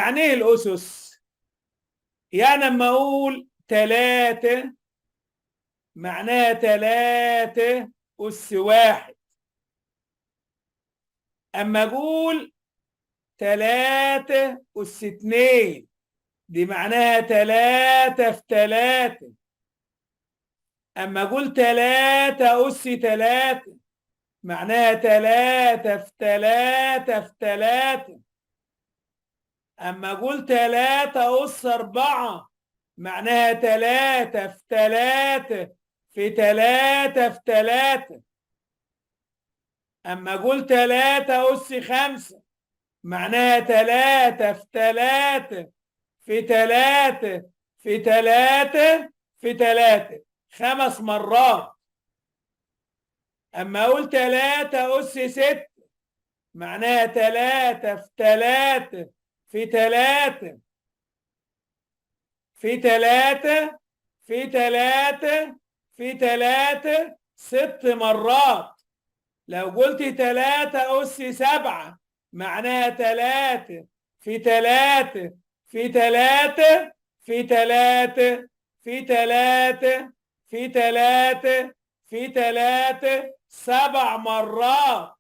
يعني ايه الأسس؟ يعني لما أقول 3 معناها 3 أس 1. أما أقول 3 أس 2 دي معناها 3 في 3. أما أقول 3 أس 3 معناها 3 في 3 في 3. أما أقول 3 أس 4 معناها 3 في 3 في 3 في 3. أما أقول 3 أس 5 معناها 3 في 3 في 3 في 3 في 3 5 مرات. أما أقول 3 أس 6 معناها 3 في 3 في 3 في 3 في 3 في 3 6 مرات. لو قلت 3 أس 7 معناها 3 في 3 في 3 في 3 في 3 في 3 في 3 7 مرات.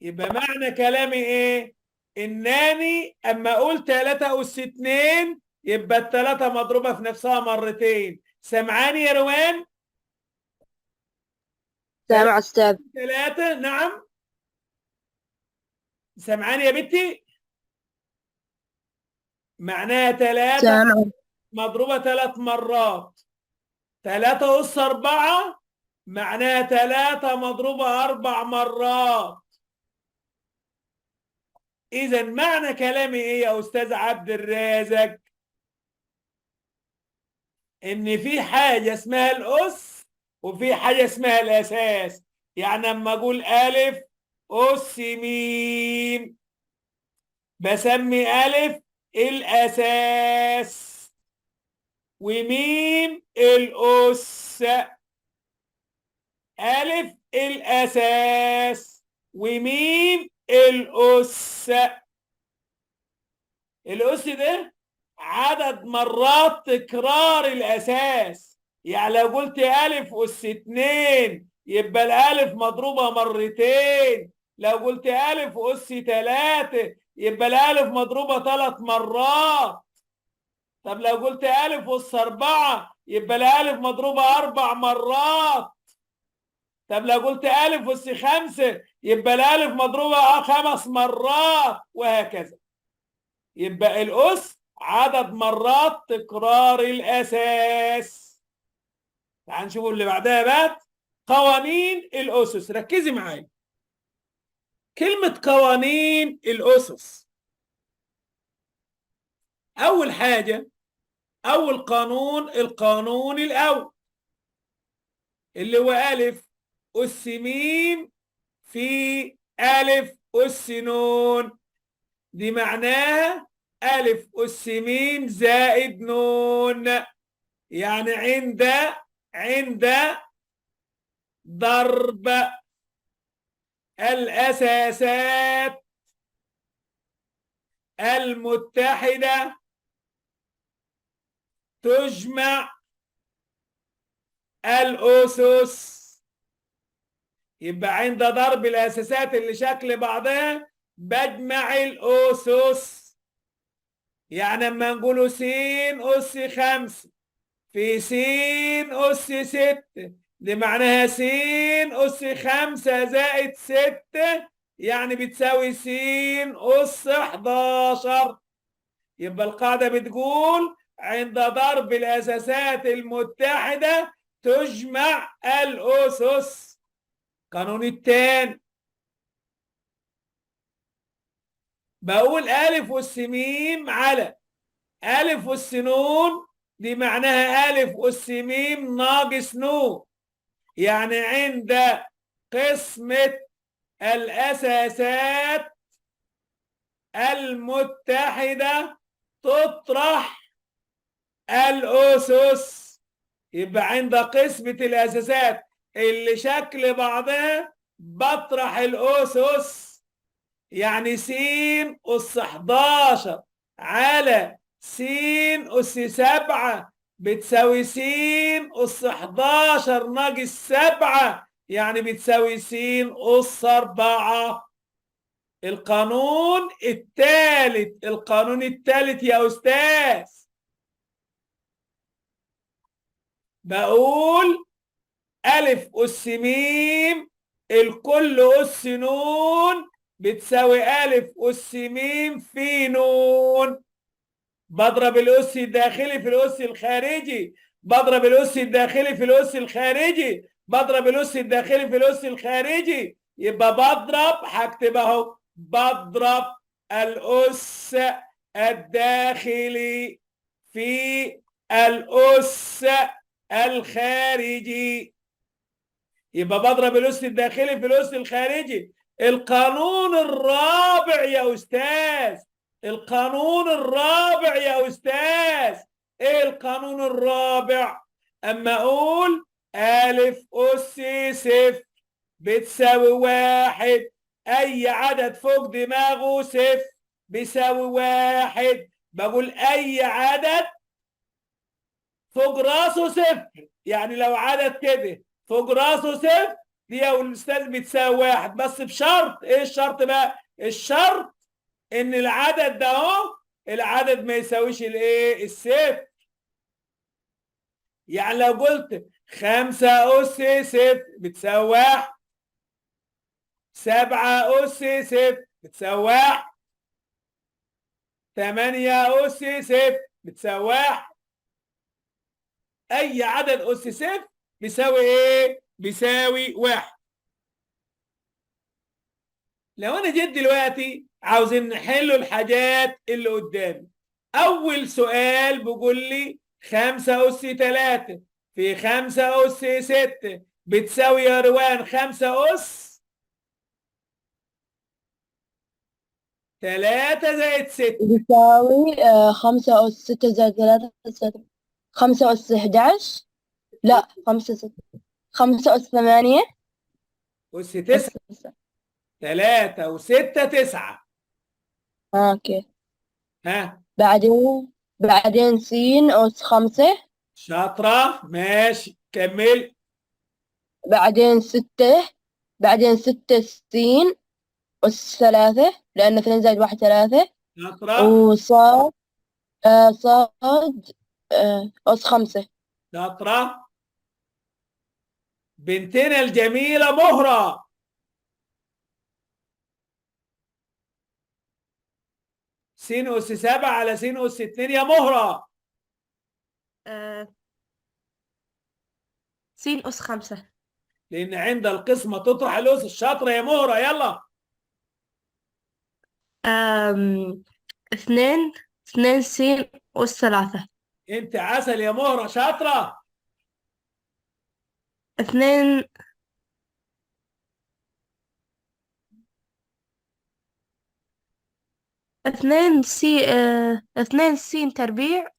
يبقى معنى كلامي ايه؟ انني اما اقول 3 أس 2 يبقى الثلاثة مضروبة في نفسها مرتين. سمعاني يا روان؟ سامع أستاذ. 3 نعم. سمعاني يا بنتي؟ معناها 3 سامع. مضروبة 3 مرات. 3 أس 4 معناها 3 مضروبة 4 مرات. إذا معنى كلامي إيه يا أستاذ عبد الرازق؟ إن في حاجة اسمها الأس وفي حاجة اسمها الأساس. يعني لما أقول ألف أس ميم بسمي ألف الأساس وميم الأس. ألف الأساس وميم الأس. الأس ده عدد مرات تكرار الأساس. يعني لو قلت ألف أس 2 يبقى الألف مضروبة مرتين. لو قلت ألف أس 3 يبقى الألف مضروبة 3 مرات. طب لو قلت ألف أس 4 يبقى الألف مضروبة 4 مرات. طب لو قلت ألف أس 5 يبقى الألف مضروبة 5 مرات وهكذا. يبقى الأس عدد مرات تكرار الأساس. تعال نشوف اللي بعدها بقى. قوانين الأسس. ركزي معايا. كلمة قوانين الأسس، أول حاجة أول قانون القانون الأول اللي هو ألف أس ميم في ألف أس نون. دي معناها ألف أس ميم زائد نون. يعني عند ضرب الأساسات المتحدة تجمع الأسس. يبقى عند ضرب الأساسات اللي شكل بعضها بجمع الأسس. يعني لما نقول س أس 5 في س أس 6 دي معناها س أس 5 زائد 6 يعني بتساوي س أس 11. يبقى القاعدة بتقول عند ضرب الأساسات المتحدة تجمع الأسس. قانون التاني بقول ألف أس ميم على ألف أس نون. دي معناها ألف أس ميم ناقص نون. يعني عند قسمة الأساسات المتحدة تطرح الأسس. يبقى عند قسمة الأساسات اللي شكل بعضها بطرح الأسس. يعني س أس 11 على س أس 7 بتساوي س أس 11 ناقص 7، يعني بتساوي س أس 4. القانون الثالث يا أستاذ، بقول ألف أس ميم الكل أس نون بتساوي ألف أس ميم في نون. بضرب الأس الداخلي في الأس الخارجي، بضرب الأس الداخلي في الأس الخارجي، بضرب الأس الداخلي في الأس الخارجي، يبقى هكتب أهو بضرب الأس الداخلي في الأس الخارجي، يبقى بضرب الأس الداخلي في الأس الخارجي. القانون الرابع يا أستاذ، القانون الرابع يا أستاذ، إيه القانون الرابع؟ أما أقول ألف أس صفر بتساوي 1، أي عدد فوق دماغه صفر بيساوي 1. بقول أي عدد فوق راسه صفر، يعني لو عدد كده فوق راسه صفر دي يا الاستاذ بتساوي 1، بس بشرط. ايه الشرط بقى؟ الشرط ان العدد ده اهو العدد ما يساويش الايه؟ الصفر. يعني لو قلت 5 أس صفر بتساوي 1، 7 أس صفر بتساوي 1، 8 أس صفر بتساوي 1، أي عدد أس صفر بيساوي إيه؟ بيساوي 1. لو انا جيت دلوقتي عاوزين نحل الحاجات اللي قدامي، اول سؤال بيقول لي 5 أس 3 في 5 أس 6 بتساوي يا روان 5 أس 3 زائد 6. بتساوي 5 أس 6 زائد 3 5 أس 11. لا 5 أس 8 أس أس 9. 3 و6 9. اوكي. ها بعدين س أس 5. شاطرة، ماشي كمل. بعدين 6 س أس 3 لأن 2 زائد 1 3. شاطرة. وصاد صاد أس 5. شاطرة. بنتنا الجميلة مهرة، س أس 7 على س أس 2 يا مهرة. آه، س أس 5. لأن عند القسمة تطرح الأس. الشاطرة يا مهرة، يلا. 2 س أس 3. أنت عسل يا مهرة، شاطرة. 2 2 س تربيع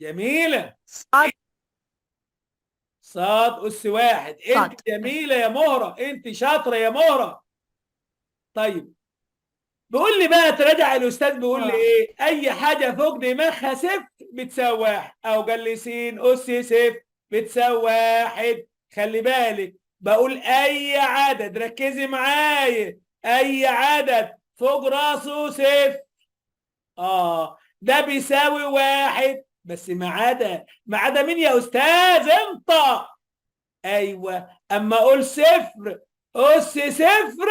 جميلة. صاد صاد أس 1. أنت صاد. جميلة يا مهرة، أنت شاطرة يا مهرة. طيب بيقول لي بقى تراجع الأستاذ، بيقول لي إيه؟ أي حاجة فوق دماغها صفر بتساوي 1، أو قال لي س أس صفر بتساوي 1. خلي بالك بقول أي عدد، ركزي معايا، أي عدد فوق راسه صفر ده بيساوي 1، بس ما عدا مين يا أستاذ؟ أنت. أيوه، أما أقول صفر أس صفر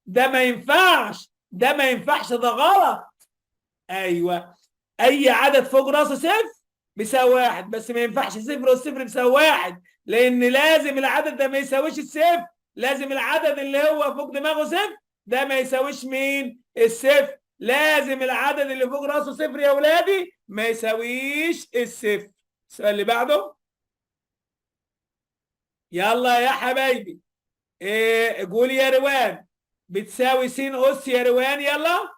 ده ما ينفعش، ده ما ينفعش، ده غلط. أيوه، أي عدد فوق راسه صفر بيساوي 1، بس ما ينفعش صفر أس صفر بيساوي 1، لأن لازم العدد ده ما يساويش الصفر، لازم العدد اللي هو فوق دماغه صفر ده ما يساويش مين؟ الصفر. لازم العدد اللي فوق راسه صفر يا ولادي ما يساويش الصفر. السؤال اللي بعده، يلا يا حبايبي. إيه قول يا روان، بتساوي س أس يا روان، يلا.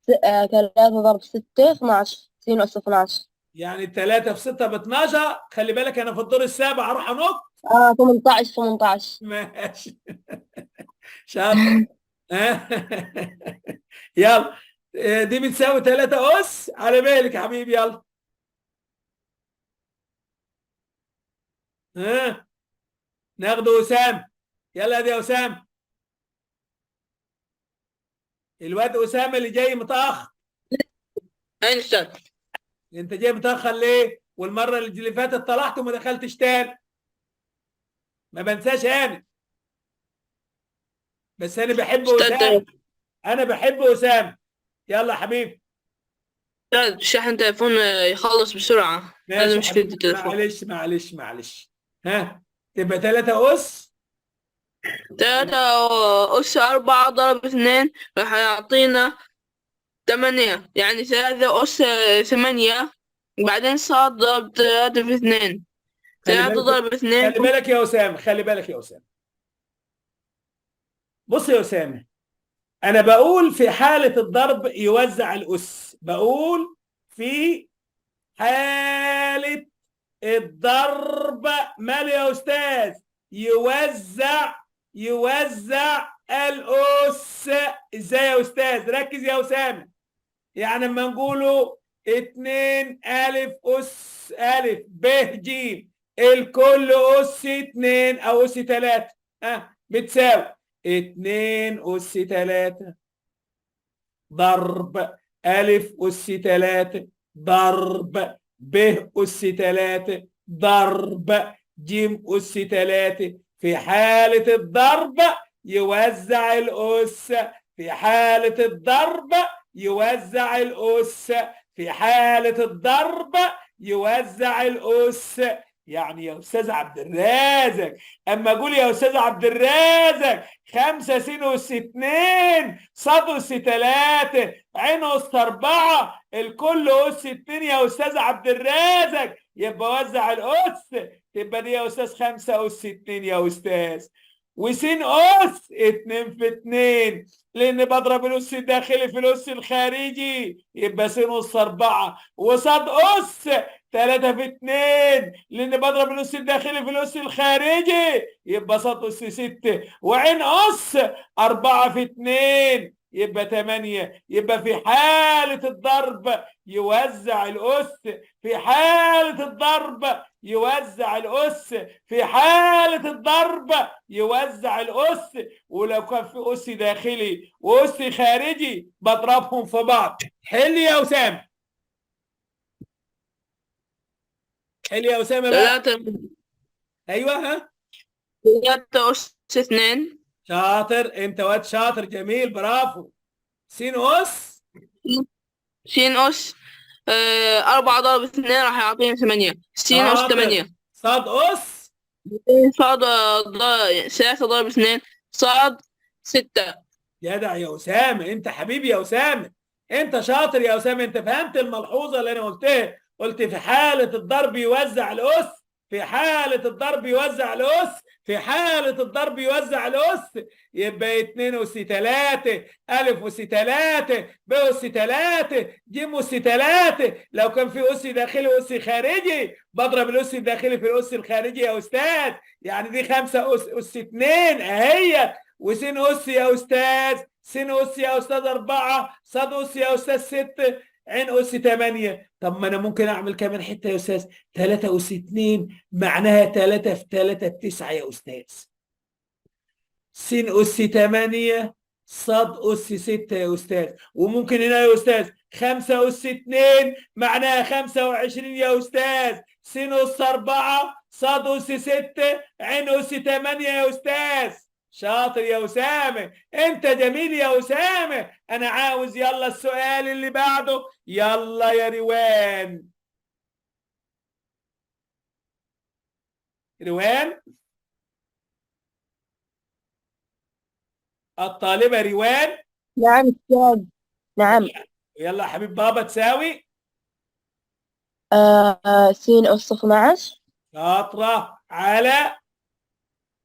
س 3 ضرب 6 12. س أس 12. يعني 3 في 6 ب 12. خلي بالك انا في الدور السابع اروح انط. 18. ماشي. شاطر. ها؟ يلا. دي بتساوي 3 أس على بالك يا حبيبي. يلا. ها، ناخده أسامة. يلا يا أسامة. الواد أسامة اللي جاي متأخر. أين أستاذ؟ أنت جاي متأخر ليه؟ والمرة اللي فاتت طلعت وما دخلتش تاني. ما بنساش أنا، بس أنا بحب أسامة. أنا بحب أسامة. يلا يا حبيبي. أستاذ شحن تليفون يخلص بسرعة، هذا ماشي يا مشكلة حبيبي. التليفون. معلش. ها، تبقى 3 أس. 3 أس 4 ضرب 2 راح يعطينا 8، يعني 3 أس 8. بعدين صاد ضرب 3 في 2، خلي 3 بالك، ضرب 2. خلي بالك يا أسامة، خلي بالك يا أسامة. بص يا أسامة، أنا بقول في حالة الضرب يوزع الأس. بقول في حالة الضرب مال يا أستاذ يوزع الأس. إزاي يا أستاذ؟ ركز يا أسامة. يعني لما نقوله 2 أ أس ب ج، الكل أس 2 أو أس 3، بتساوي 2 أس 3 ضرب أ أس 3 ضرب ب أس 3 ضرب ج أس 3. في حالة الضرب يوزع الأس. في حالة الضرب يوزع الأس. في حالة الضرب يوزع الأس. يعني يا أستاذ عبد الرازق، أما أقول يا أستاذ عبد الرازق 5 س أس 2 صاد أس 3 عين أس 4 الكل أس 2 يا أستاذ عبد الرازق، يبقى وزع الأس. تبقى دي يا أستاذ 5 أس 2 يا أستاذ. وس أس 2 في 2، لأن بضرب الأس الداخلي في الأس الخارجي، يبقى س أس 4. وصاد أس 3 في 2، لأن بضرب الأس الداخلي في الأس الخارجي، يبقى صاد أس 6. وعين أس 4 في 2 يبقى 8. يبقى في حالة الضرب يوزع الأس. في حالة الضرب يوزع الأس. في حالة الضرب يوزع الأس. ولو كان في أس داخلي وأس خارجي بضربهم في بعض. حل يا أسامة. حل يا أسامة بقى. 3 أيوه. ها، 3 أس 2. شاطر أنت، واد شاطر جميل، برافو. س أس س أس 4 ضرب 2 راح يعطينا 8. س أس شاطر. 8. صاد أس صاد 3 ضرب 2 صاد 6. جدع يا أسامة، أنت حبيبي يا أسامة، أنت شاطر يا أسامة. أنت فهمت الملحوظة اللي أنا قلتها؟ قلت في حالة الضرب يوزع الأس. في حالة الضرب يوزع الأس. في حالة الضرب يوزع الأس. يبقى 2 أس 3 أ أس 3 ب أس 3 ج أس 3. لو كان في أس داخلي وأس خارجي بضرب الأس الداخلي في الأس الخارجي يا أستاذ. يعني دي 5 أس 2 أهي. وس أس يا أستاذ، س أس يا أستاذ 4، صاد أس يا أستاذ 6، عين أس 8. طب ما أنا ممكن أعمل كمان حتة يا أستاذ. 3 أس 2 معناها 3 في 3 ب9 يا أستاذ. س أس 8 صاد أس 6 يا أستاذ. وممكن هنا يا أستاذ 5 أس 2 معناها 25 يا أستاذ. س أس 4 صاد أس 6 عين أس 8 يا أستاذ. شاطر يا أسامة، أنت جميل يا أسامة. أنا عاوز يلا السؤال اللي بعده. يلا يا روان. روان، الطالبة روان. نعم أستاذ. نعم. يلا يا حبيب بابا تساوي. س أس 12 شاطرة. على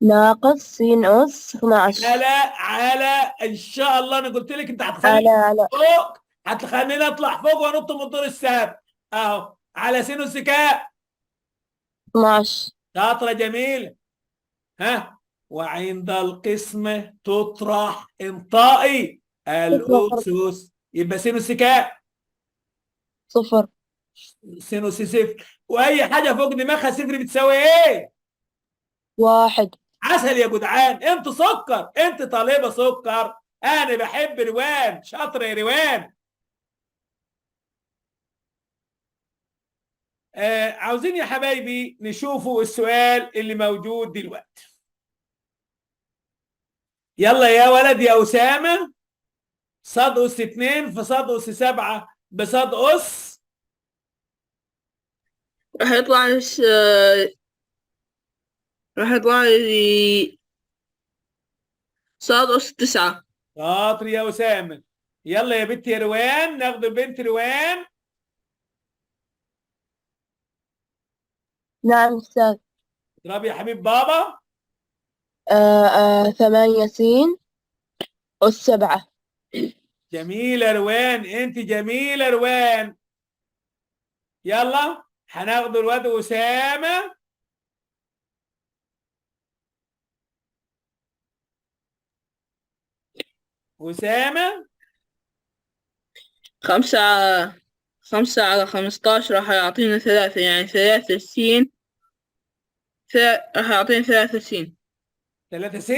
ناقص س أس 12 على ان شاء الله. انا قلت لك انت هتخليني على فوق، هتخليني اطلع فوق وانط من الدور السابع. اهو على سينوس كام. 12. شاطرة جميل. ها، وعند القسمة تطرح انطائي الأسس. يبقى سينوس كام؟ صفر. سينوس صفر. وأي حاجة فوق دماغها صفر بتساوي إيه؟ 1. عسل يا جدعان، انتوا سكر، انت طالبة سكر. أنا بحب روان، شاطر يا روان. عاوزين يا حبايبي نشوفوا السؤال اللي موجود دلوقتي. يلا يا ولد يا أسامة، صاد أس 2 في صاد أس 7 بصاد أس. راح يطلع راح يطلع لي صاد أس 9. شاطر يا أسامة. يلا يا بنت يا روان، ناخد البنت روان. نعم أستاذ. اضرب يا حبيب بابا. 8 س أس 7. جميلة روان، انت جميلة روان. يلا هناخد الواد أسامة. أسامة 5 على 15 راح يعطينا 3، يعني 3 س. راح يعطينا 3 س، 3 س.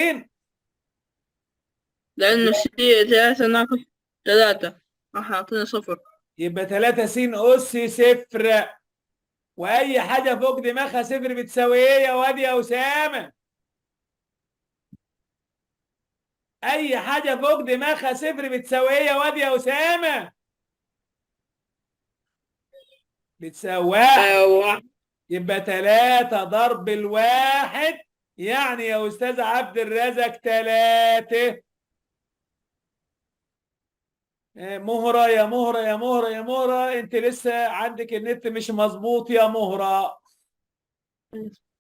لأنه 3 ناقص 3 راح يعطينا 0. يبقى 3 س أس صفر. وأي حاجة فوق دماغها صفر بتساوي إيه يا واد يا أسامة؟ أي حاجة فوق دماغها صفر بتساوي إيه يا واد يا أسامة؟ بتساوي 1. يبقى 3 ضرب الواحد، يعني يا أستاذ عبد الرزاق 3. مهرة يا مهرة يا مهرة يا مهرة، أنت لسه عندك النت مش مظبوط يا مهرة.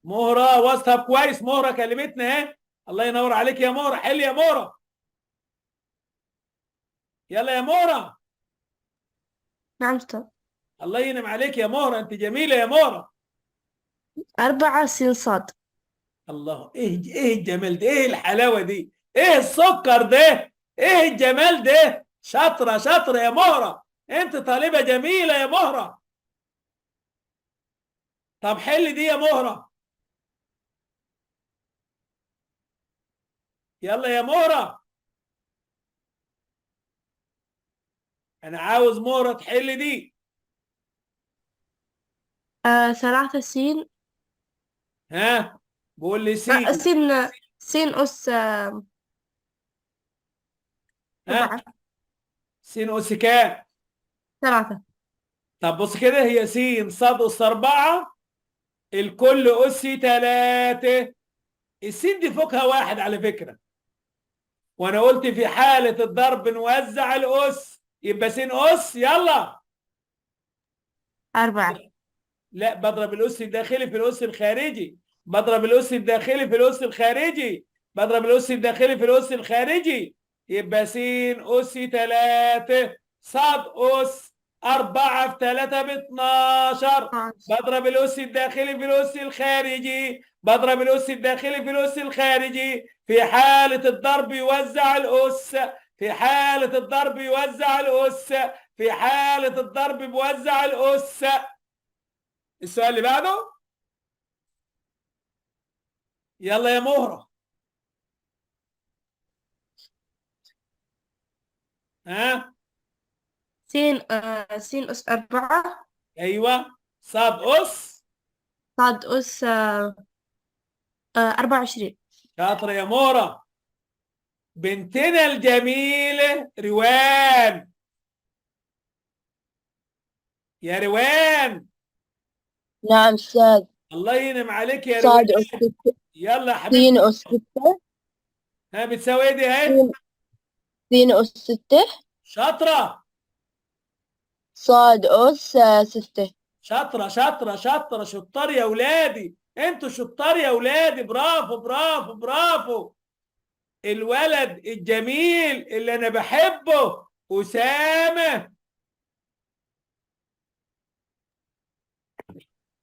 مهرة واتساب كويس، مهرة كلمتنا اهي. الله ينور عليك يا مهرة، حل يا مهرة. يلا يا مهرة. نعم أستاذ. الله ينعم عليك يا مهرة، أنت جميلة يا مهرة. 4 س صاد. الله، إيه الجمال ده، إيه الحلاوة دي، إيه السكر ده، إيه الجمال ده. شاطرة شاطرة يا مهرة، أنت طالبة جميلة يا مهرة. طب حل دي يا مهرة. يلا يا مهرة، أنا عاوز مهرة تحل دي. 3 س. ها، بقول لي سي. س أس ها، 7. س أس كام؟ 3. طب بص كده، هي س صاد أس 4 الكل أس 3. السين دي فوقها 1 على فكرة، وأنا قلت في حالة الضرب نوزع الأس، يبقى س أس. يلا 4. لا، بضرب الأس الداخلي في الأس الخارجي، بضرب الأس الداخلي في الأس الخارجي، بضرب الأس الداخلي في الأس الخارجي. يبقى س أس 3 صاد أس 4 في 3 ب 12. بضرب الأس الداخلي في الأس الخارجي، بضرب الأس الداخلي في الأس الخارجي. في حالة الضرب يوزع الأس، في حالة الضرب يوزع الأس، في حالة الضرب بيوزع الأس. السؤال اللي بعده. يلا يا مهرة. ها. س أس 4 ايوه، صاد أس. صاد أس 24. شاطرة يا مهرة. بنتنا الجميلة روان. يا روان. نعم أستاذ. الله ينعم عليك يا روان. صاد أس 6. يلا يا س حبيبتي. أس 6. ها، بتساوي ايه دي اهي؟ س أس 6. شاطرة صاد أس 6. شاطرة شاطرة شاطرة، شطار يا ولادي، انتوا شطار يا ولادي، برافو برافو برافو. الولد الجميل اللي انا بحبه أسامة.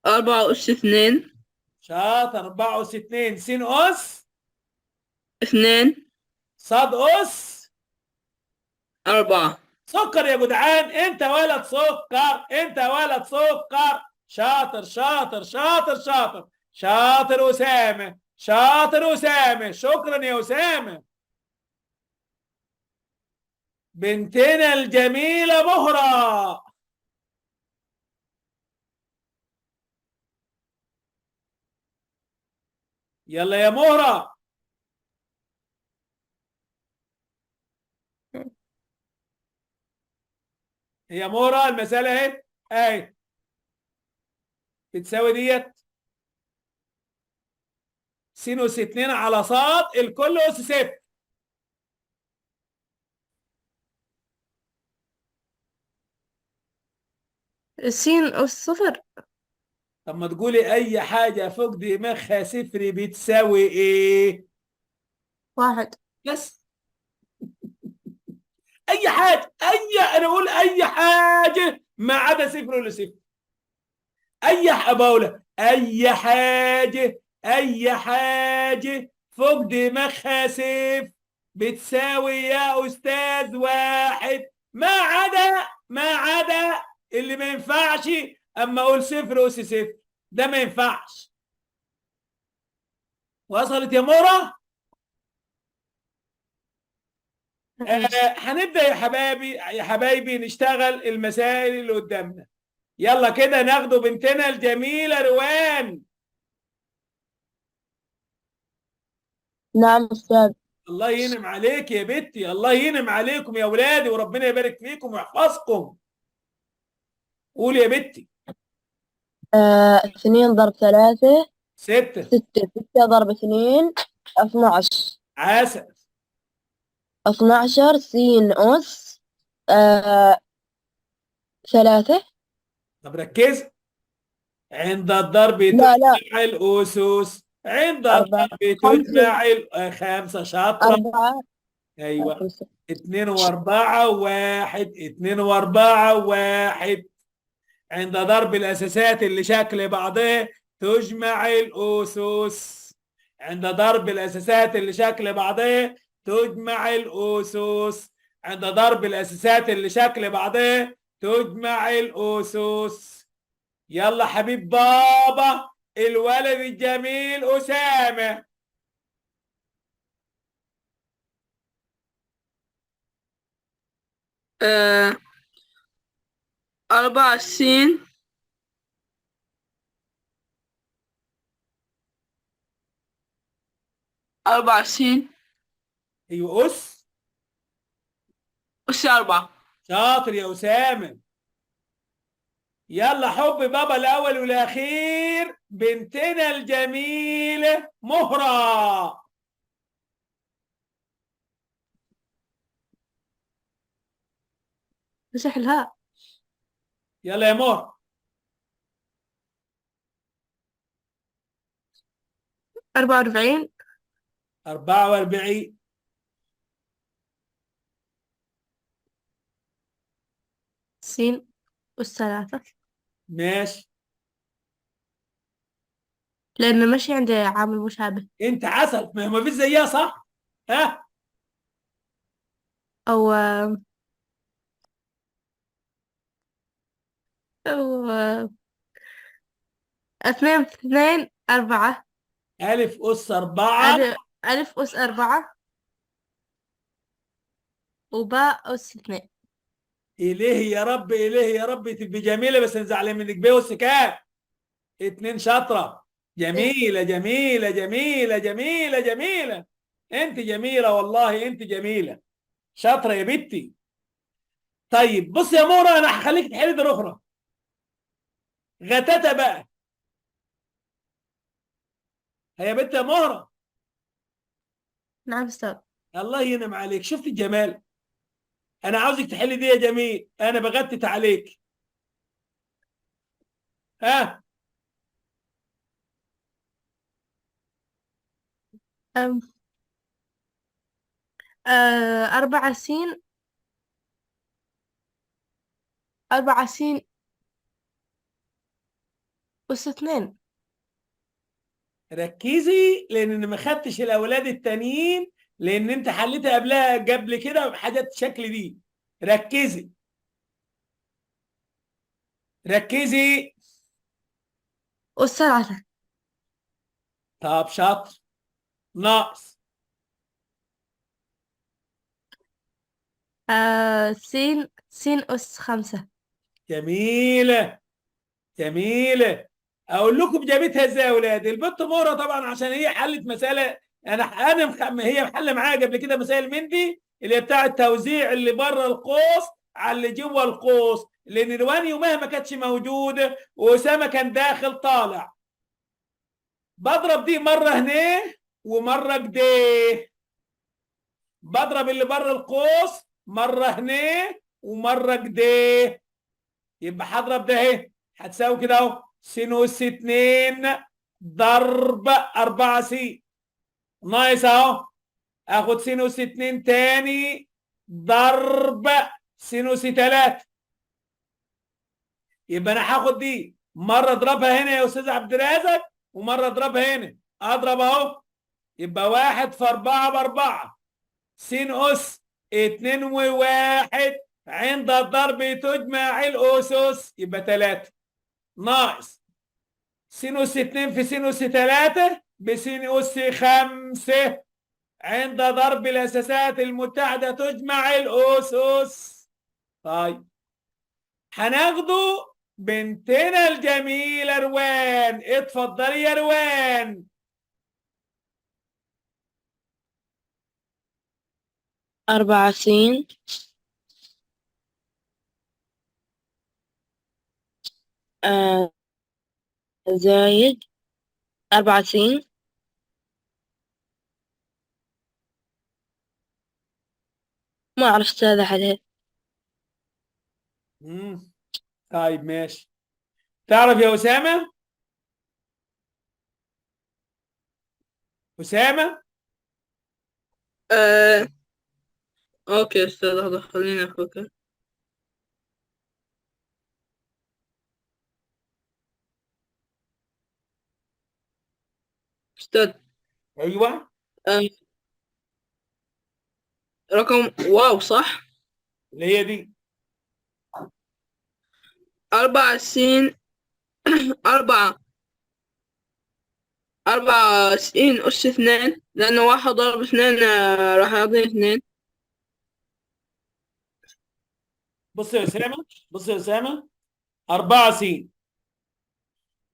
4 أس 2. شاطر. 4 أس 2 س أس 2 صاد أس 4. سكر يا جدعان، انت ولد سكر، انت ولد سكر. شاطر شاطر شاطر شاطر شاطر أسامة، شاطر أسامة، شكرا يا أسامة. بنتنا الجميلة مهرة. يلا يا مهرة. هي مهرة المسألة اهي، اهي بتساوي ديت س أس 2 على ص الكل أس صفر. س أس صفر. طب ما تقولي أي حاجة فوق دماغها صفر بتساوي إيه؟ 1. بس أي حاجة، أنا أقول أي حاجة ما عدا صفر ولا صفر. أي بقولها أي حاجة، أي حاجة فوق دماغها صفر بتساوي يا أستاذ 1، ما عدا اللي ما ينفعش. أما أقول صفر أس صفر ده ما ينفعش. وصلت يا مورا؟ هنبدأ يا حبايبي، يا حبايبي نشتغل المسائل اللي قدامنا. يلا كده ناخده بنتنا الجميلة روان. نعم أستاذ. الله ينعم عليك يا بنتي، الله ينعم عليكم يا اولادي، وربنا يبارك فيكم ويحفظكم. قول يا بنتي. 2 ضرب 3 6. 6. 6 ضرب 2 12. عسل. 12 س أس 3. طب ركز. عند الضرب لا لا، تجمع الأسس، عند 4 الضرب 5. تجمع 5 شاطرة. 4 أيوه. 5. 2 و4 1، 2 و4 1. عند ضرب الأساسات اللي شكل بعضها تجمع الأسس. عند ضرب الأساسات اللي شكل بعضها تجمع الأسس. عند ضرب الأساسات اللي شكل بعضها تجمع الأسس. يلا حبيب بابا الولد الجميل أسامة. 4 س 4 س أيوة أس 4. شاطر يا أسامة. يلا حب بابا الأول والأخير بنتنا الجميلة مهرة. مسح الهاء. يلا يا مهرة. 44 44 س أس 3. ماشي. لأنه ماشي عندي عامل مشابه. انت عسل، ما فيش زيها صح؟ ها؟ أو أو 2 في 2 4. ألف أس 4. ألف أس 4 وباء أس 2. إليه يا رب، إليه يا رب تبقي جميلة، بس نزعل منك بيه أس كام؟ 2 شاطرة. جميلة جميلة جميلة جميلة جميلة. انت جميلة والله، انت جميلة شاطرة يا بنتي. طيب بص يا مورا، انا هخليك تحلي دور اخرى. غتاتة بقى. هيا بنت يا مورا. نعم أستاذ. الله ينعم عليك، شفت الجمال. انا عاوزك تحلي دي يا جميل، انا بغتت عليك. ها؟ أم 4 س 4 س أس 2. ركزي لان انا ما خدتش الاولاد التانيين لان انت حليتها قبل كده بحاجات الشكل دي. ركزي ركزي. أس 3. طب شاطر. ناقص. سين أس 5. جميلة جميلة. اقول لكم جابتها ازاي يا اولاد؟ البت مورا طبعا عشان هي حلت مسألة. هي محله معايا قبل كده مسائل من دي اللي هي بتاع التوزيع اللي بره القوس على اللي جوه القوس، لان روان يومها ما كانتش موجوده واسامه كان داخل طالع. بضرب دي مره هنا ومره كده. بضرب اللي بره القوس مره هنا ومره كده. يبقى هضرب ده اهي هتساوي كده اهو سينوس 2 ضرب 4 س ناقص اهو اخد سينوس 2 تاني ضرب سينوس 3. يبقى انا هاخد دي مره اضربها هنا يا استاذ عبد الرازق ومره اضربها هنا. اضرب اهو يبقى 1 في 4 ب4 س اس 2 و1 عند الضرب تجمع الاسس يبقى 3 ناقص سينوس 2 في سينوس 3 بسينوس 5 عند ضرب الأساسات المتحدة تجمع الأسس. طيب هناخده بنتنا الجميلة روان. اتفضلي يا روان. 4 س زايد 4 س ما أعرف أستاذ عليه. طيب ماشي. تعرف يا أسامة؟ أسامة؟ آه. اوكي يا استاذ، لحظة خليني افكر. استاذ. أيوه آه. رقم واو صح؟ اللي هي دي. 4 س 4 4 س أس 2 لأنه 1 ضرب 2 راح يعطيني 2. بص يا أسامة بص يا أسامة 4 س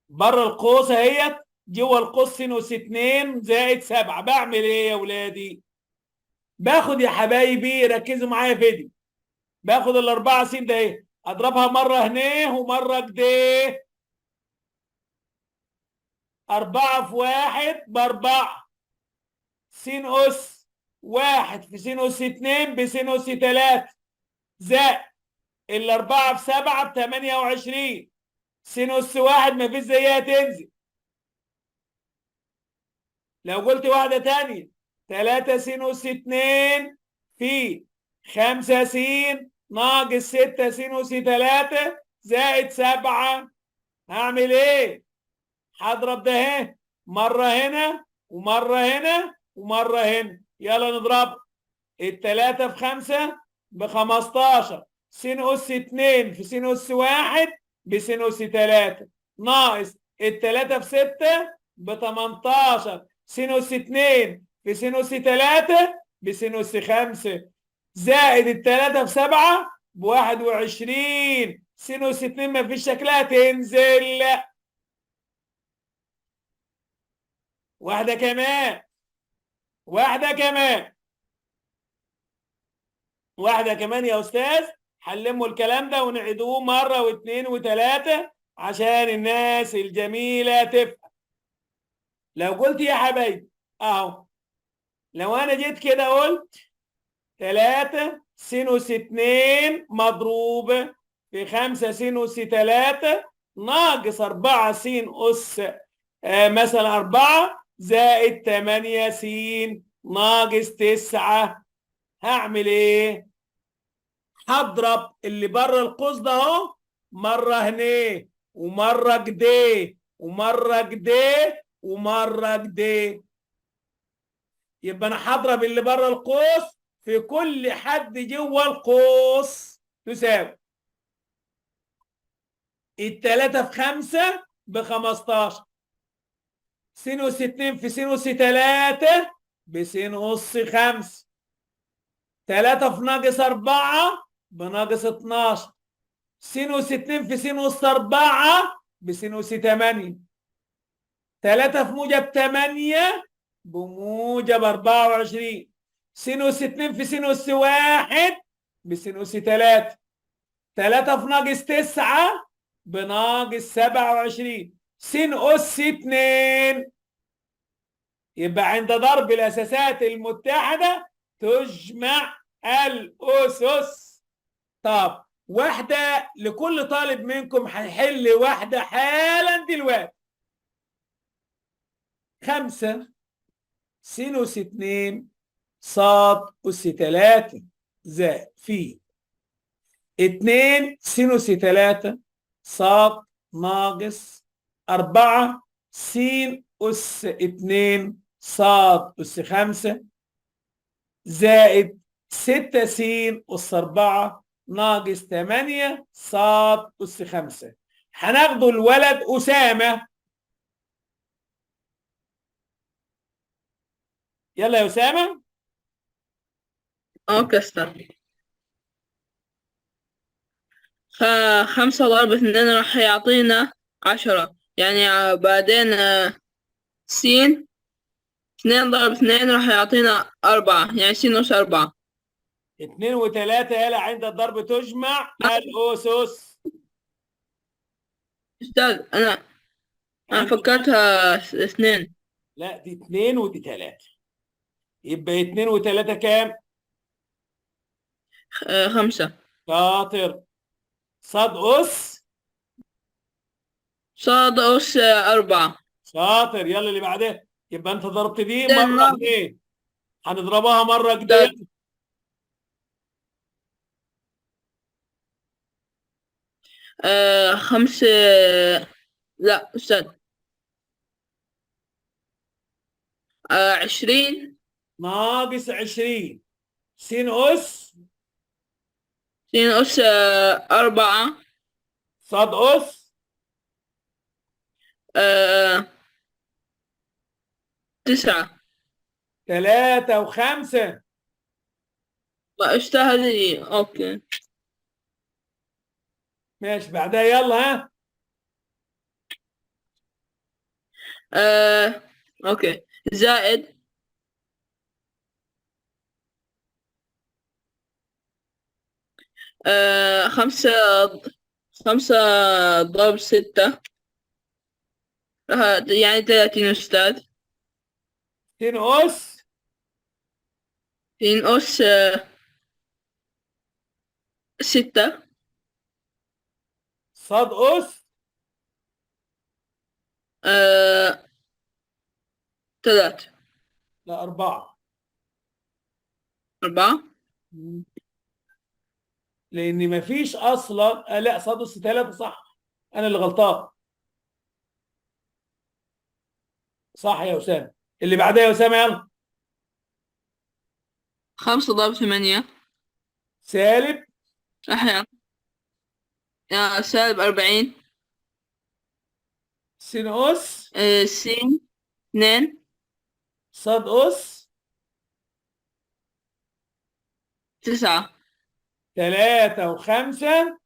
بره القوس اهيت جوه القوس سينوس 2 زائد 7. بعمل ايه يا ولادي؟ باخد يا حبايبي ركزوا معايا في دي. باخد الاربعه س ده ايه اضربها مره هنا ومره كده. 4 في 1 ب4 س اس 1 في سينوس 2 بسينوس 3 زائد الاربعه في 7 ب28 سينوس 1 ما فيش زيها تنزل. لو قلت واحدة تانية 3 سينوس 2 في 5 س ناقص 6 سينوس 3 زائد 7. هعمل ايه؟ هضرب ده اهي مرة هنا ومرة هنا ومرة هنا. يلا نضرب. التلاتة في 5 ب15 سينوس 2 في سينوس 1 بسينوس 3 ناقص التلاتة في 6 ب18 سينوس 2 في سينوس 3 بسينوس 5 زائد التلاتة في 7 ب21 سينوس 2 ما فيش شكلها تنزل. واحدة كمان واحدة كمان واحدة كمان يا أستاذ. حلموا الكلام ده ونعيدوه مرة واثنين وثلاثة عشان الناس الجميلة تفهم. لو قلت يا حبايبي أهو لو أنا جيت كده قلت 3 سينوس 2 مضروب في 5 سينوس 3 ناقص 4 سين أس مثلا 4 زائد 8 سين ناقص 9. هعمل إيه؟ هضرب اللي بره القوس ده اهو مره هنا ومره كده ومره كده ومره كده. يبقى انا هضرب اللي بره القوس في كل حد جوه القوس تساوي 3 في 5 ب15. سينوس 2 في سينوس 3 بسينوس 5. 3 في ناقص 4 بناقص 12. سينوس 2 في سينوس 4 بسينوس 8. 3 في موجب 8 بموجب 24. سينوس 2 في سينوس 1 بسينوس 3. 3 في ناقص 9 بناقص 27. سين أس 2. يبقى عند ضرب الأساسات المتحدة تجمع الأسس. طب واحدة لكل طالب منكم هيحل واحدة حالا دلوقتي. 5 سينوس 2 صاد أس 3 زائد في 2 سينوس 3 صاد ناقص 4 سين أس 2 صاد أس 5 زائد 6 سين أس 4 ناقص 8 صاد أس 5. هناخده الولد أسامة. يلا يا أسامة. اوكي استنى. 5 ضرب 2 راح يعطينا 10. يعني بعدين سين 2 ضرب 2 راح يعطينا 4. يعني سين أس 4. 2 و3 يلا عند الضرب تجمع الأسس. أستاذ أنا عند فكرتها 2. لا دي 2 ودي 3. يبقى 2 و3 كام؟ 5. شاطر. صاد أس. صاد أس 4. شاطر. يلا اللي بعدها. يبقى أنت ضربت دي ده مرة الناقص. كده، هنضربها مرة كده. ده يلا. 5. لا أستاذ. 20 ناقص 20 سين أس سين أس 4. صاد أس 9. 3 و5. أستاذ هذه أوكي. ماشي بعدها يلا ها. أوكي زائد 5. 5 ضرب 6 يعني 30 أستاذ. سين أس سين أس 6. صاد أس 3. لا 4. 4. لأن مفيش أصلا لا صاد أس 3 صح. أنا اللي غلطان. صح يا أسامة. اللي بعدها يا أسامة يلا. 5 ضرب 8 سالب راح سالب 40. سين أس سين 2 صاد أس 9. 3 و5.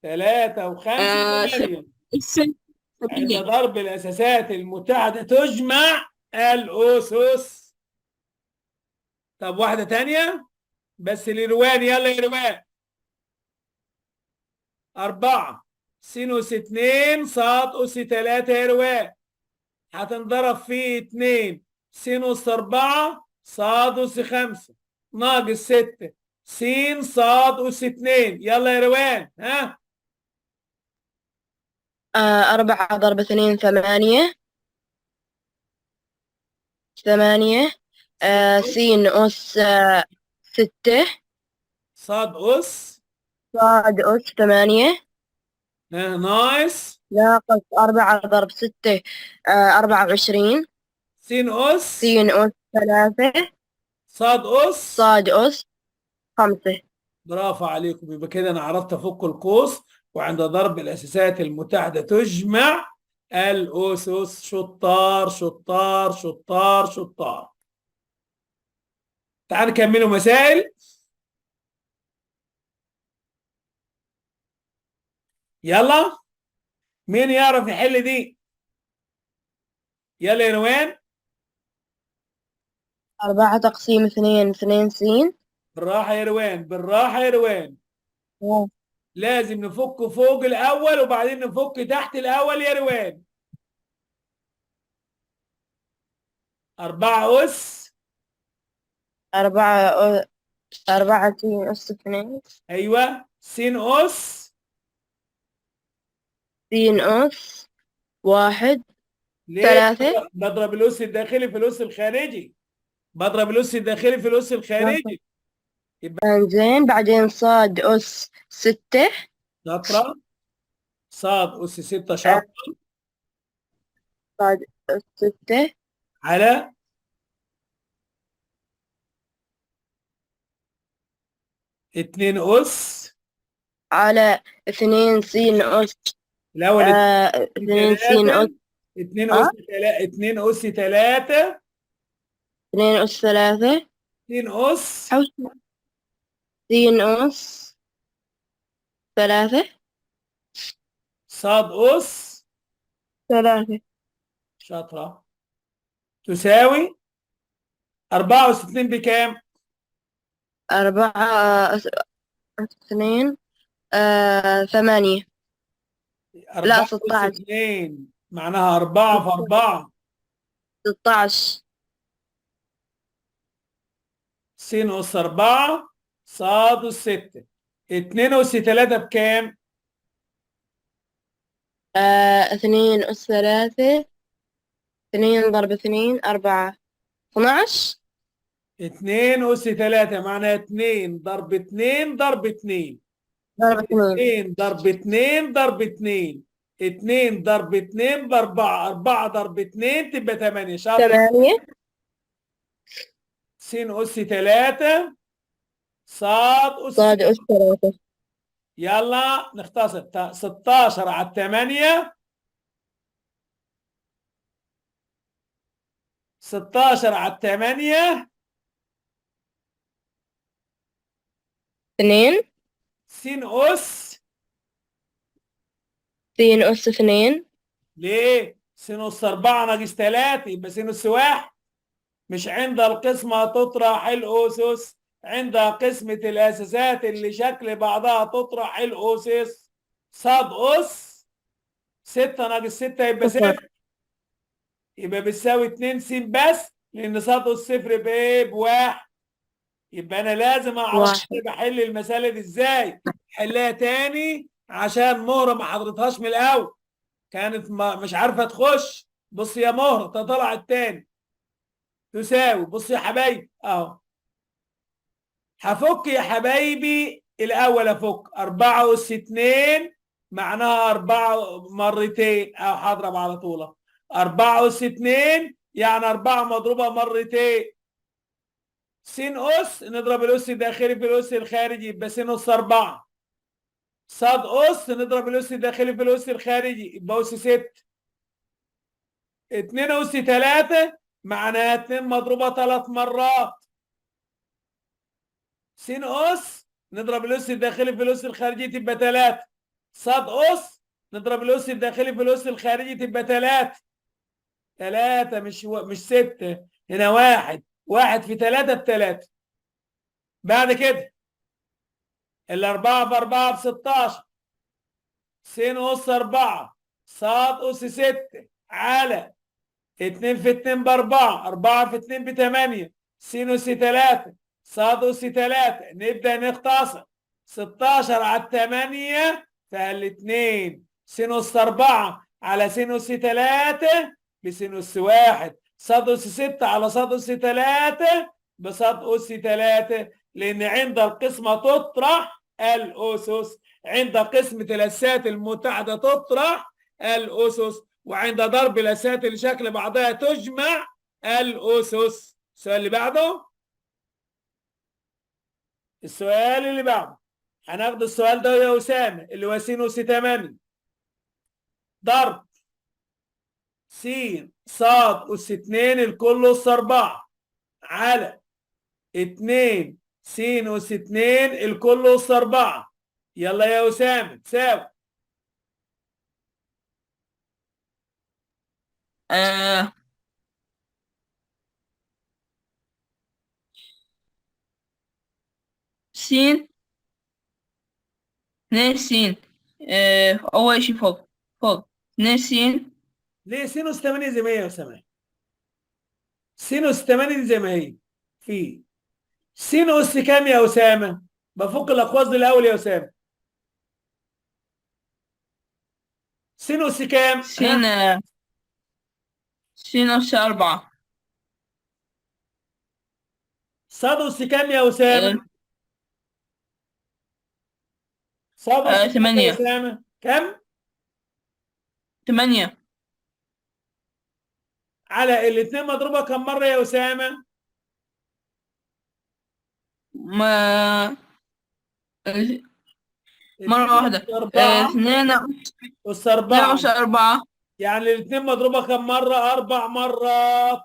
3 و5 8. عند 7. ضرب الأساسات المتحدة تجمع الأسس. طب واحدة تانية بس لروان. يلا يا روان. 4 سينوس 2 صاد أس 3 يا روان. هتنضرب في 2 سينوس 4 صاد أس 5 ناقص 6 سين صاد أس 2. يلا يا روان ها. 4 ضرب 2 8. 8 سين أس 6 صاد أس صاد أس 8 ناقص ناقص 4 ضرب 6 24 س أس س أس 3 صاد أس. صاد أس 5. برافو عليكم. يبقى كده أنا عرفت أفك القوس، وعند ضرب الأساسات المتحدة تجمع الأسس. شطار شطار شطار شطار. تعالوا نكملوا مسائل. يلا، مين يعرف يحل دي؟ يلا يا روان. 4 تقسيم 2 2 س. بالراحة يا روان، بالراحة يا روان. لازم نفك فوق الأول وبعدين نفك تحت الأول يا روان. 4 أس. 4 4 س أس 2 أيوه، س أس. س أس 1 ليه؟ 3. بضرب الأس الداخلي في الأس الخارجي. بضرب الأس الداخلي في الأس الخارجي. يبقى زين، بعدين صاد أس 6 شطرة. صاد أس 6 شطرة صاد أس 6 على 2 أس. على 2 س أس الأول 2 س أس 2 أس 2 أس 3. 2 أس 3 2 أس س أس 3 صاد أس 3 شاطرة تساوي 64 بكام؟ 4 2 8. 4 لا أس 16 2 معناها 4 في 4. 16 س أس 4 صاد أس 6. 2 أس 3 بكام؟ 2 أس 3 2 ضرب 2 4 12 2 أس 3 معناها 2 ضرب 2 ضرب 2. ضرب 2 2 ضرب 2 ضرب 2. 2 ضرب 2 ب 4. 4 ضرب 2 تبقى 8. شاطر. 8 س أس 3 صاد أس صاد 6. أس 3 يلا نختصر. 16 على 8. 16 على 8 2 س أس. س أس 2 ليه؟ س أس 4 ناقص 3 يبقى س أس 1. مش عند القسمة تطرح الأسس، عند قسمة الأساسات اللي شكل بعضها تطرح الأسس. صاد أس 6 ناقص 6 يبقى 0 0. يبقى بتساوي 2 س بس، لأن صاد أس 0 بإيه؟ بواحد. يبقى أنا لازم أعرف 1 أنا بحل المسألة دي إزاي. حلها تاني عشان مهرة ما حضرتهاش من الأول، كانت مش عارفة تخش. بص يا مهرة تطلع التاني. تساوي، بص يا حبايبي أهو. هفك يا حبايبي الأول. أفك 4 أس 2 معناها 4 مرتين، أو هضرب على طول. 4 أس 2 يعني 4 مضروبة مرتين. س أس نضرب الأس الداخلي في الأس الخارجي يبقى س أس 4. صاد أس نضرب الأس الداخلي في الأس الخارجي يبقى أس 6. 2 أس 3 معناها 2 مضروبة 3 مرات. س أس نضرب الأس الداخلي في الأس الخارجي تبقى 3. صاد أس نضرب الأس الداخلي في الأس الخارجي تبقى 3. 3 مش 6. هنا 1. 1 في 3 ب3. بعد كده الأربعة في 4 ب16. س أس 4 صاد أس 6 على 2 في 2 ب4. 4 في 2 ب8. س أس 3 صاد أس 3. نبدأ نختصر. 16 على 8 فالاتنين س أس 4 على س أس 3 بس أس 1. صاد أس 6 على صاد أس 3 بصاد أس 3. لأن عند القسمة تطرح الأسس. عند قسمة الأسات المتحدة تطرح الأسس، وعند ضرب الأسات لشكل بعضها تجمع الأسس. السؤال اللي بعده، السؤال اللي بعده هناخد السؤال ده يا أسامة اللي هو س أس 8 ضرب س ص أس 2 الكل أس 4 على 2 س أس 2 الكل أس 4. يلا يا أسامة تساوي آه س 2 س أول شي فوق 2 س ليه س أس 8 زي ما هي يا أسامة؟ س أس 8 زي ما هي في س أس كام يا أسامة؟ بفك الأقواس دي الأول يا أسامة. س أس كام؟ س س أس 4 ص أس كام يا أسامة؟ ص أس كام يا 8 أسامة؟ كم؟ 8 على الاثنين مضروبة كم مرة يا أسامة؟ ما مرة 2 واحدة أس 4 2 أس 2 4 أس 4 يعني الاثنين مضروبة كم مرة؟ 4 مرات.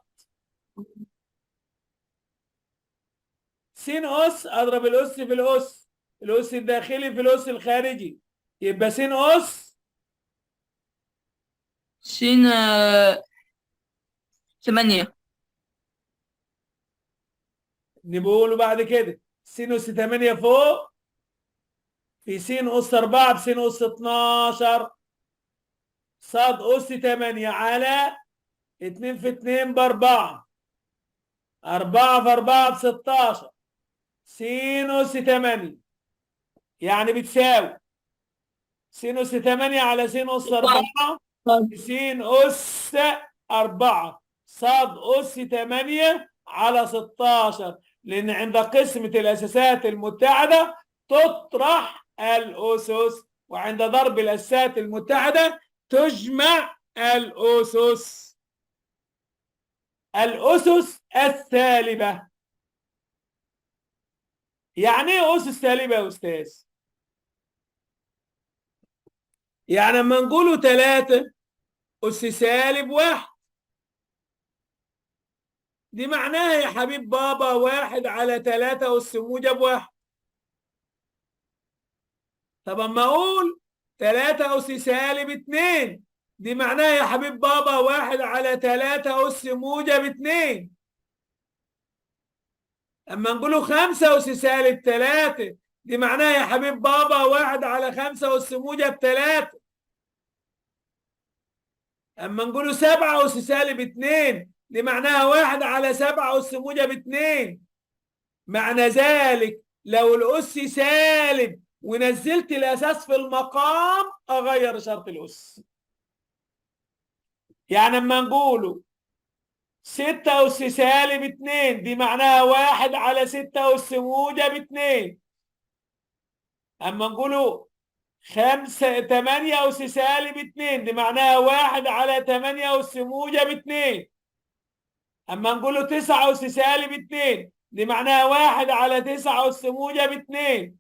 س أس أضرب الأس في الأس، الأس الداخلي في الأس الخارجي، يبقى س أس س 8 نقوله بعد كده س أس 8 فوق في س أس 4 بس أس 12 ص أس 8 على 2 في 2 ب4 4 في 4 ب 16 س أس 8 يعني بتساوي س أس 8 على س أس 4 س أس 4 ص أس 8 على 16، لأن عند قسمة الأساسات المتحدة تطرح الأسس، وعند ضرب الأساسات المتحدة تجمع الأسس. الأسس السالبة. يعني إيه أسس سالبة يا أستاذ؟ يعني لما نقوله 3 أس سالب 1 دي معناها يا حبيب بابا 1 على 3 أس موجب 1. طب اما اقول 3 أس سالب 2 دي معناها يا حبيب بابا 1 على 3 أس موجب 2. اما نقوله 5 أس سالب 3 دي معناها يا حبيب بابا 1 على 5 أس موجب 3. اما نقوله 7 أس سالب 2 دي معناها 1 على 7 أس موجب 2. معنى ذلك لو الأس سالب ونزلت الأساس في المقام أغير شرط الأس. يعني لما نقوله 6 أس سالب 2 دي معناها 1 على 6 أس موجب 2. أما نقوله 8 أس سالب 2 دي معناها 1 على 8 أس موجب 2. أما نقوله 9 أس سالب 2 دي معناها 1 على 9 أس موجب 2.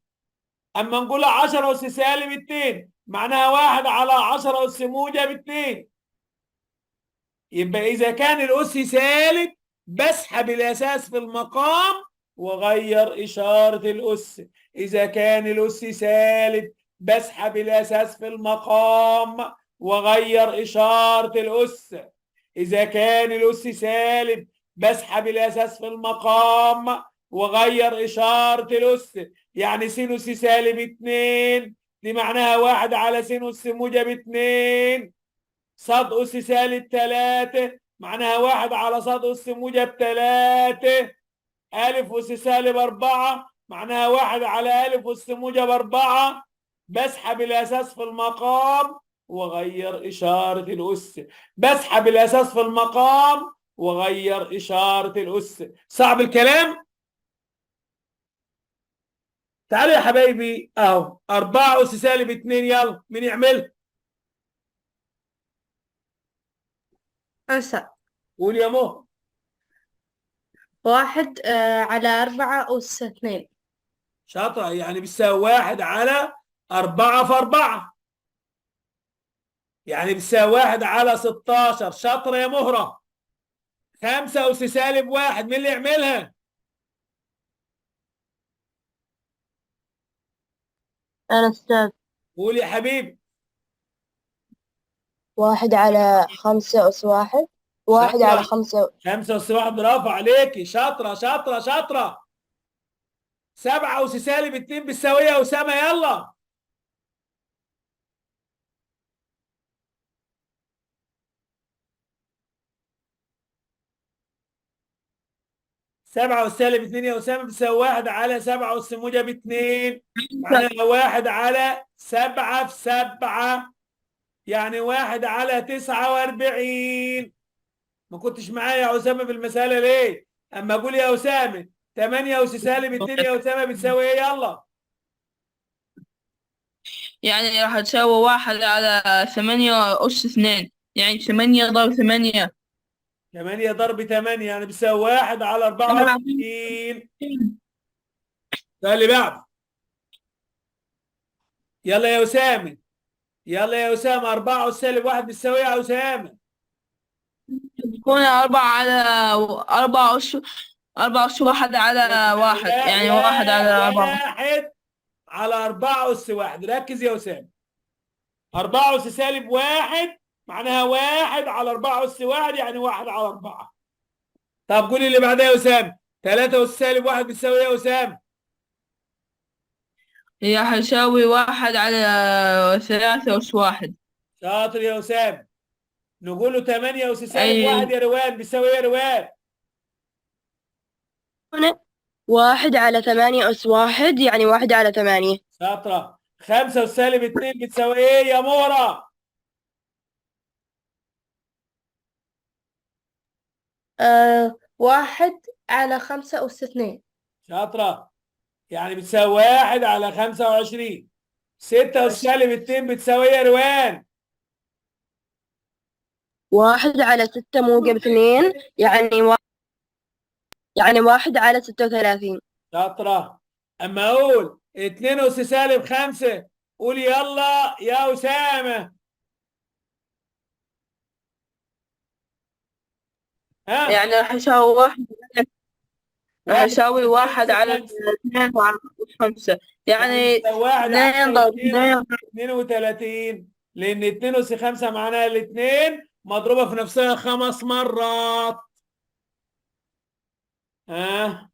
أما نقول 10 أس سالب 2 معناها 1 على 10 أس موجب 2. يبقى إذا كان الأس سالب بسحب الأساس في المقام وغير إشارة الأس. إذا كان الأس سالب بسحب الأساس في المقام وغير إشارة الأس. إذا كان الأس سالب بسحب الأساس في المقام وغير إشارة الأس. يعني س أس سالب 2 دي معناها 1 على س أس موجب 2. ص أس سالب 3 معناها 1 على ص أس موجب 3. ألف أس سالب 4 معناها 1 على ألف أس موجب 4. بسحب الأساس في المقام وغير إشارة الأس. بسحب الأساس في المقام وغير إشارة الأس. صعب الكلام؟ تعالوا يا حبايبي أهو 4 أس سالب 2 يلا مين يعمل؟ أنسى. قول يا مهر. 1 على 4 أس 2. شاطرة، يعني بتساوي 1 على 4 في 4، يعني بتساوي 1 على 16. شاطرة يا مهرة. 5 أس سالب 1، مين اللي يعملها؟ أنا أستاذ. قول يا حبيبي. 1 على 5 أس 1. 1 على شاطرة. 5. 5 أس 1، برافو عليكي، شاطرة شاطرة شاطرة. 7 أس سالب 2 بتساوي إيه يا أسامة؟ يلا. 7 أس سالب 2 يا أسامة بتساوي 1 على 7 أس موجب 2، معناها 1 على 7 في 7، يعني 1 على 49. ما كنتش معايا يا أسامة في المسألة ليه؟ أما أقول يا أسامة 8 أس سالب 2 يا أسامة بتساوي إيه؟ يلا. يعني راح تساوي 1 على 8 أس 2، يعني 8 ضرب 8. 8 ضرب 8 يعني بتساوي 1 على 24. ده اللي بعده. يلا يا أسامة، يلا يا أسامة. 4 أس سالب 1 بتساوي إيه يا أسامة؟ تكون 4 أس 4 أس 1 على 1، يعني 1 على 4. 1 على 4 أس 1. ركز يا أسامة. 4 أس سالب 1 معناها 1 على 4 أس 1، يعني 1 على 4. طب قولي اللي بعدها يا أسامة. 3 أس سالب 1 بتساوي إيه يا أسامة؟ هي هيساوي 1 على 3 أس 1. شاطر يا أسامة. نقول له 8 أس سالب أي 1 يا روان بتساوي إيه يا روان؟ هنا 1 على 8 أس 1، يعني 1 على 8. شاطرة. 5 أس سالب 2 بتساوي إيه يا مورا؟ 1 على 5 أس 2. شاطرة، يعني بتساوي 1 على 25. 6 أس سالب 2 بتساوي إيه يا روان؟ 1 على 6 موجب 2، يعني 1 على 36. شاطرة. أما أقول 2 أس سالب 5، قول يلا يا أسامة. ها. يعني راح واحد يساوي على 1 على 5. 2 على 5، يعني يعني بتساوي 1 على 2 ضرب 2. 32، لأن 2 أس 5 معناها الاثنين مضروبة في نفسها 5 مرات. ها.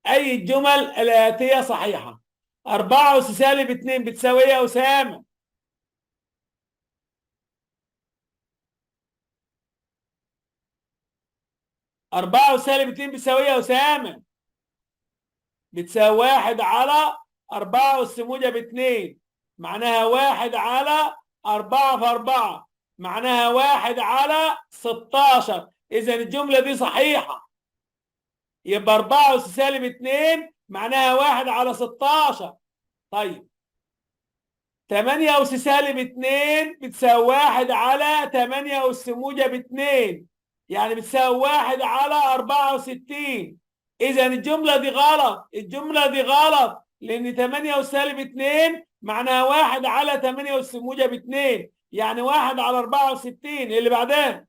أي الجمل الآتية صحيحة؟ 4 أس سالب 2 بتساوي إيه يا أسامة؟ 4 أس سالب 2 بتساوي إيه يا أسامة؟ بتساوي 1 على 4 أس موجب 2، معناها 1 على 4 في 4، معناها 1 على 16. إذا الجملة دي صحيحة. يبقى 4 أس سالب 2 معناها 1 على 16. طيب 8 أس سالب 2 بتساوي 1 على 8 أس موجب 2، يعني بتساوي 1 على 64. إذا الجملة دي غلط، الجملة دي غلط، لأن 8 أس سالب 2 معناها 1 على 8 أس موجب 2، يعني 1 على 64. اللي بعدها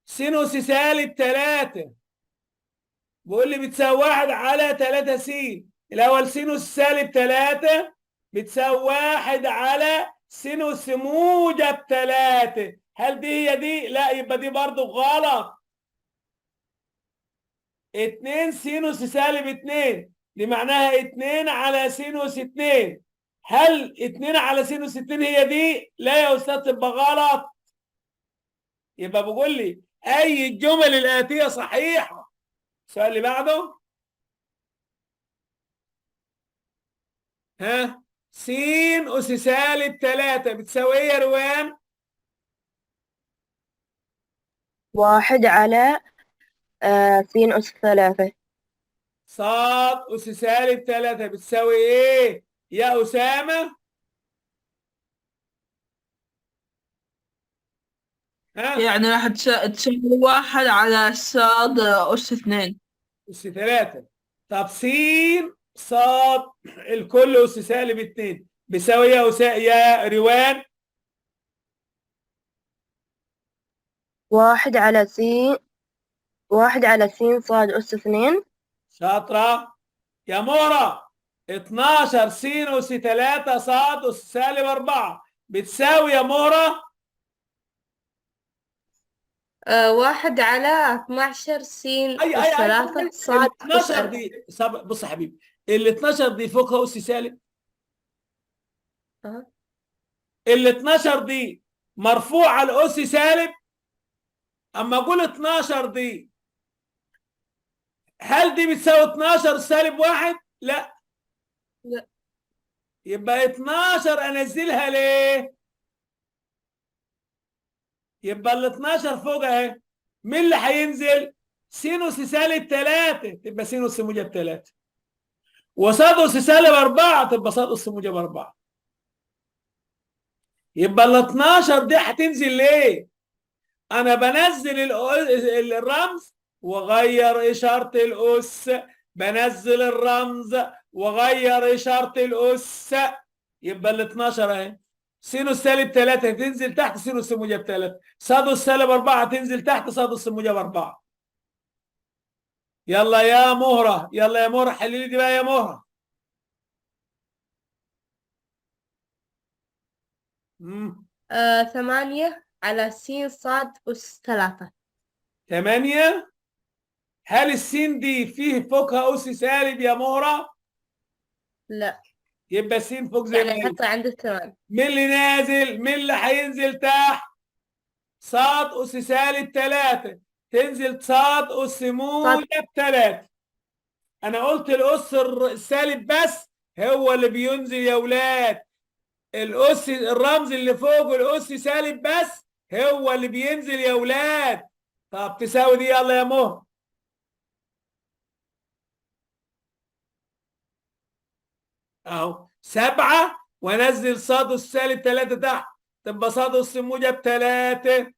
سينوس سالب 3، بيقول لي بتساوي 1 على 3 س. الأول سينوس سالب 3 بتساوي 1 على سينوس موجب 3. هل دي هي دي؟ لا، يبقى دي برضو غلط. 2 سينوس سالب 2 دي معناها 2 على سينوس 2. هل 2 على سينوس 2 هي دي؟ لا يا أستاذ، تبقى غلط. يبقى بيقول لي أي الجمل الآتية صحيحة؟ السؤال اللي بعده. ها. س أس سالب 3 بتساوي إيه يا روان؟ 1 على س أس 3. صاد أس سالب 3 بتساوي إيه يا أسامة؟ ها يعني راح تساوي 1/صاد أس 2. أس 3. طب س صاد الكل أس -2 بيساوي إيه يا روان؟ 1/س أس 2. شاطرة يا مورا. 12 س أس 3 صاد أس -4 بتساوي يا مورا 1/12 س اي أس اي اي 3 ال صاد أس 12 4. دي بص يا حبيبي، ال 12 دي فوقها أس سالب، أه. ال 12 دي مرفوعة الأس سالب. أما أقول 12 دي، هل دي بتساوي 12 -1؟ لا. لا. يبقى 12 أنزلها ليه؟ يبقى ال 12 فوق أهي. مين اللي هينزل؟ سينوس -3 تبقى سينوس موجب 3، وسادس -4 تبقى سادس موجب 4. يبقى ال 12 دي هتنزل ليه؟ انا بنزل الرمز واغير اشاره الاس، بنزل الرمز واغير اشاره الاس. يبقى ال 12 اهي. سينوس -3 تنزل تحت سينوس موجب 3، سادس -4 تنزل تحت سادس موجب 4. يلا يا مهره، يلا يا مهره حلي لي دي بقى يا مهره. 8/س صاد أس 3. 8. هل السين دي فيه فوقها أس سالب يا مهره؟ لا، يبقى السين فوق زي ما يعني هي. حتى عند الثمان. مين اللي نازل؟ مين اللي هينزل تحت؟ صاد أس -3 تنزل صاد أس موجب 3. أنا قلت الأس السالب بس هو اللي بينزل يا ولاد. الأس الرمز اللي فوق الأس سالب بس هو اللي بينزل يا ولاد. طب تساوي دي يلا يا مهر. أهو 7 وأنزل صاد أس -3 تحت تبقى صاد أس موجب 3.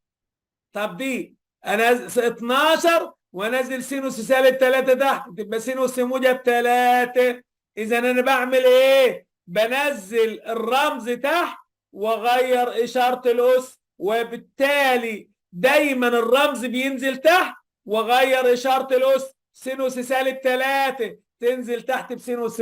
طب دي انا 12 وانزل سينوس -3 تحت تبقى سينوس موجب 3. اذا انا بعمل ايه؟ بنزل الرمز تحت واغير اشاره الاس، وبالتالي دايما الرمز بينزل تحت واغير اشاره الاس. سينوس -3 تنزل تحت بسينوس